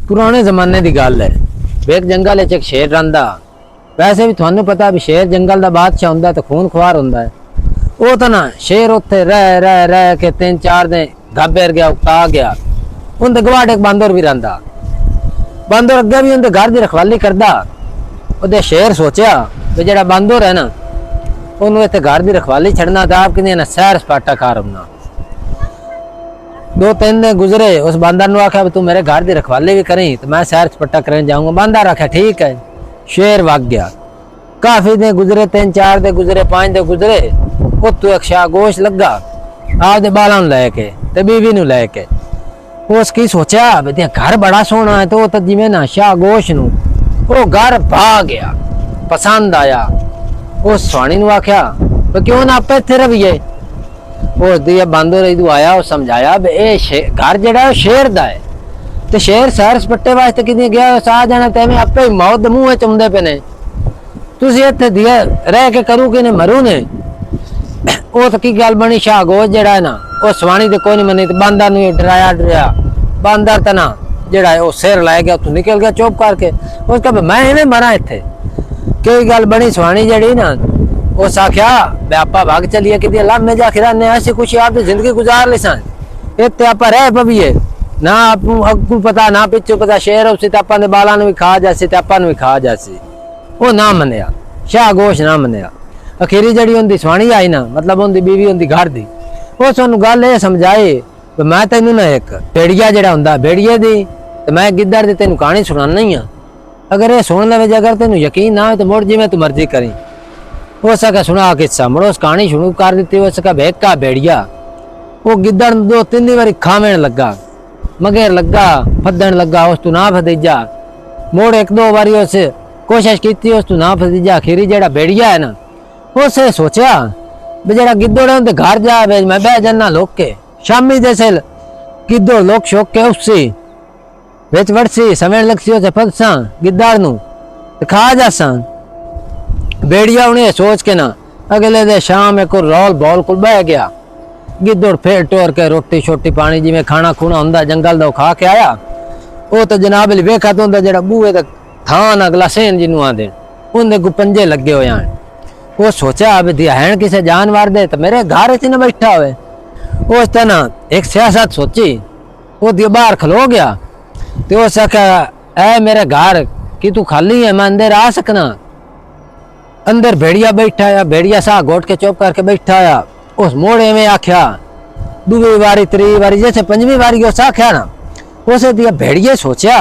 पुराने जमाने की गल है। एक जंगल एक शेर रहिंदा। वैसे भी थानू पता भी शेर जंगल का बादशाह हुंदा ते खून खुआर हुंदा है। वो तो ना शेर उत्थे रह रह रह के 3-4 दिन घाबेर गया, उकता गया। उनके गवाड़ एक बांदर भी रहिंदा। बांदर अगे भी उनके घर की रखवाली करदा। उहदे शेर सोचा भी जेड़ा बांदर है ना उन्होंने इत्थे घर की रखवाली छड़ना था, आप कि सैर सपाटा कर आउना। 2-3 दिन गुजरे। उस बांदर ने आख्या तू मेरे घर की रखवाली भी करी तो मैं सैर सपाटा करने जाऊंगा। बांदर आख्या ठीक है। शेर वग गया। काफी दिन गुजरे, 3-4 दिन गुजरे, 5 दिन गुजरे। उत्तू एक शागोश लगा आपदे बालां नूं लैके ते बीवी नूं लैके। उसकी सोचा घर बड़ा सोहना है तो जिमें ना शागोश नूं वो घर भा गया, पसंद आया। उस स्वाणी नूं आख्या क्यों ना आप इत्थे रहिए। उस बांदर इदू आया, उस समझाया घर जड़ा शेर दा है ते शेर सैर सपट्टे वास्ते कितने गया, सा जाना तेमें आपे मौत मुंह चुमदे पे ने। तुसी इत्थे दिया रह के करू कि ने मरू ने। वो तो की गल बनी। शाहगोश जड़ा है ना वो स्वाणी ते कोई नहीं मनी। बांदर नूं डराया डराया। बांदर तो ना जड़ा है वो सिर लै गया, तू निकल गया चुप करके। उसका मैं इवें मरा इत्थे। कई गल बनी। स्वाणी जड़ी ना उस आख्या आपा भाग चलिए कि लामे जा खिराने ऐसी कुछ आपकी जिंदगी गुजार ली सन। इतने आप रह पवीए ना अगू पता ना पिछू पता। शेर उसी आपा ने बाला भी खा जासी ते आपा भी खा जासी। वो ना मनिया, शाहगोश ना मनिया। अखीरी जड़ी उनकी स्वाणी आई ना, मतलब उनकी बीवी उनकी घर दी, वो सानू गल ये समझाए कि मैं तेनू ना एक भेड़िया जड़ा हुंदा भेड़िए दी ते मैं गिद्दड़ दी तेनू कहानी सुनाना ही हाँ। अगर ये सुन लवे अगर तेनू यकीन ना हो तो मुड़ जिवें तू मर्जी करी। हो सका सुना किस्सा मुड़ो उस कहानी शुरू कर दी। हो सका बेका भेड़िया वो गिद्दड़ 2-3 बारी खावेण लगा, मगेर लगा, फदन लगा, उस तू ना फदीजा। मुड़ 1-2 बारी उस कोशिश की, उस तू ना फदीजा। आखिरी जड़ा भेड़िया है ना उसे सोचा भी जड़ा गिद्दड़ है उनके घर जा मैं बह जाना लोक के। शामी जैसे गिद्दड़ लोक शोक के उससी बिच वड़सी सवेण लगसी उसे फदसा गिद्दड़ नूं ते खा जासा। भेड़िया उन्हें सोच के ना अगले दे शाम एक रोल बॉल को बह गया। गिद्दड़ फिर टोर के रोटी छोटी पानी जिमें खाना खूना हुंदा जंगल दा खा के आया। वो तो जनाब वेखा तो हुंदा जड़ा बूहे दा थान अगला सेन जिन्नू आंदे उनदे गुपंजे लगे होए हैं। वो सोचा अब ध्यान किसी जानवर दे तो मेरे घर च न बैठा हुए। उस तरह एक सियासत सोची। वो बाहर खलो गया तो उस आख्या ऐ मेरे घर कि तू खाली है, मैं अंदर आ सकना। अंदर भेड़िया बैठा है। भेड़िया सा घोट के चुप करके बैठा है। उस मोड़े में आख्या 2 बारी 3 बारी जैसे 5वीं बारी उस आख्या ना उसे दिया भेड़िए सोचा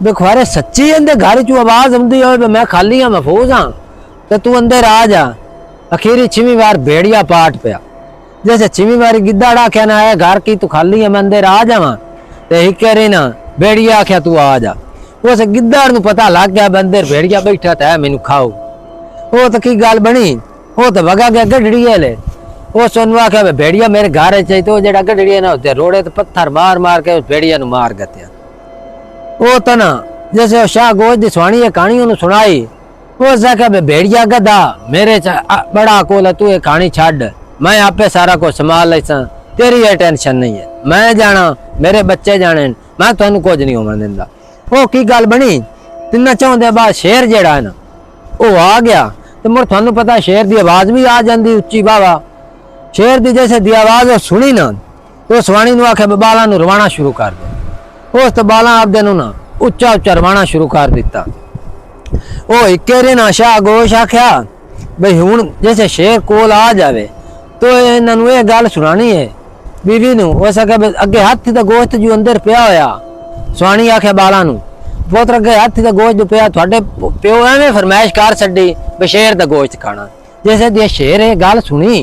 बेखुआरे सच्ची अंदर घर चू आवाज आती हो मैं खाली हाँ महफूज हाँ तो तू अंदर आ जा। अखीरी 6वीं बार भेड़िया पाट पिया। जैसे 6वीं बारी गिद्दड़ आख्या ना है घर की तू खाली है मैं अंदर आ जावा तो एक रही ना भेड़िया आख्या तू आ जा। उस गिद्दड़ नूं पता लग गया अंदर भेड़िया बैठा तो है मैनू खाओ। वो तो की गल बनी। वो तो वगा गया गडड़िए ले। वो सोनू आख्या भेड़िया मेरे घर चाहिए तो जड़ा गडड़िए ना होते रोड़े तो पत्थर मार मार के उस भेड़िया नूं मार गया। वो तो ना जैसे शाहगोश दी स्वाणी ये कहानी उन्होंने सुनाई। वो आख्या भेड़िया गधा मेरे बड़ा कोल तू ये कहानी छड़ मैं आपे सारा कुछ संभाल लीसा तेरी ये टेंशन नहीं है। मैं जाना मेरे बच्चे जाने मैं तुहानू कुछ नहीं होवन दिंदा। वो की गल बनी 3 चौं बाद शेर जड़ा है ना वो आ गया तो मुड़ थानू पता शेर की आवाज भी आ जाती उच्ची बावा। शेर की जैसे दी आवाज सुनी ना तो स्वाणी नूं आख्या बाला नूं रवाना शुरू कर दे। उस तो बाला आपदे नूं ना उच्चा उच्चा रवाना शुरू कर दिता। वो इक्के ना शाहगोश आख्या भाई हुण जैसे शेर कोल आ जावे तो इन्हों ये गल सुनानी है बीवी नूं। उस आख्या अगे हाथी का गोश्त जो अंदर पिया होया। स्वाणी आख्या बाला नूं पुत्र अगे हाथी का गोश्त जो पिया थोड़े प्यो एवें फरमाइश कर छड्डी भी शेर का गोश्त खाना। जैसे दी शेर ये गल सुनी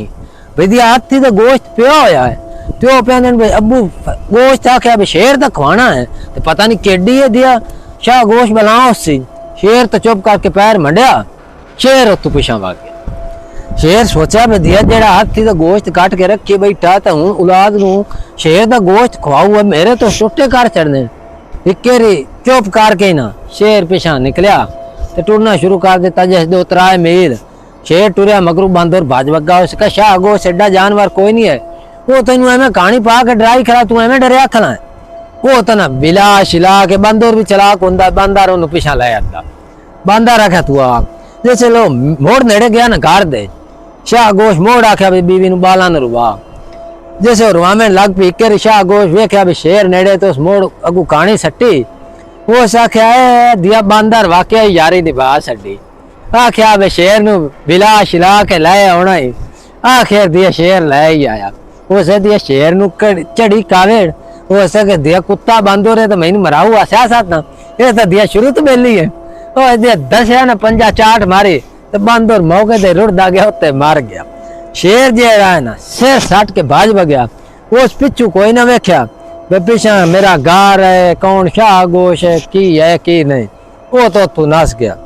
भाई दी हाथी का गोश्त पिया होया है तो पे अबू गोश्त आख्या भी शेर का खवाना है तो पता नहीं केडी है दिया शाह गोश्त बनाओ उससे। शेर तो चुप करके पैर मंडिया। शेर उत्तू पिछा भाग गया। शेर सोचा भी दिया जड़ा हाथी का गोश्त काट के रखे बैठा तो हूँ औलाद नूं शेर का गोश्त खवाऊ मेरे तो छुट्टे कर चढ़ने। इक्केरी चुप करके ना शेर पिछा निकलिया तो टुरना शुरू कर दिता। जैसे 2-3 मील शेर टुरया मगरू बांदर भाज वगा। उसका शाहगोश एडा जानवर कोई नहीं है। वो तेन एवं कहानी पा के डराई खड़ा तू एवं डरिया खड़ा है। वो तो ना बिला शिला के बंदर भी चलाक होंदा, बंदर उन्हें पीछा ले आता। बंदर आख्या तू आ जैसे लो मोड़ नेड़े गया ना घर दे शाह गोश मोड़ आख्या भी बीवी नु बाला न रुवा जैसे रुआ में लग पी के शाह गोश वेख्या भी शेर नेड़े तो उस मोड़ अगू कहानी सट्टी वो आख्या है दिया बंदर वाकया यारी निभा छड़ी आख्या बे शेर नु बिला शिला के लाए होना ही आखिर दिया शेर ले ही आया उसे दिया शेर नु चढ़ी कावेड़ वो सके दिया कुत्ता बंदो रे तो मैंने मरा हुआ सियासत ना ये तो दिया शुरू तो बेली है ओ दिया 10 या ना 50 चाट मारी तो बंदर मौके ते रुड़दा गया उत्ते मार गया शेर जे है ना शेर सट के भाज गया उस पिछू कोई ना वेख्या वे पीछा मेरा गार है कौन शाह गोश है की नहीं वो तो तू नस गया।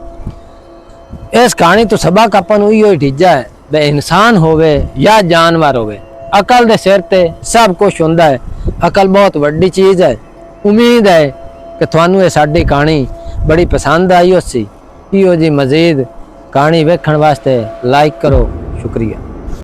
इस कहानी तो सबक अपन उही ठीजा है बे इंसान होवे या जानवर होवे अकल दे सिर ते सब कुछ हुंदा है। अकल बहुत वड्डी चीज है। उम्मीद है कि थानू ये साडी कहानी बड़ी पसंद आई होसी। इहो जी मजीद कहानी वेखण वास्ते लाइक करो। शुक्रिया।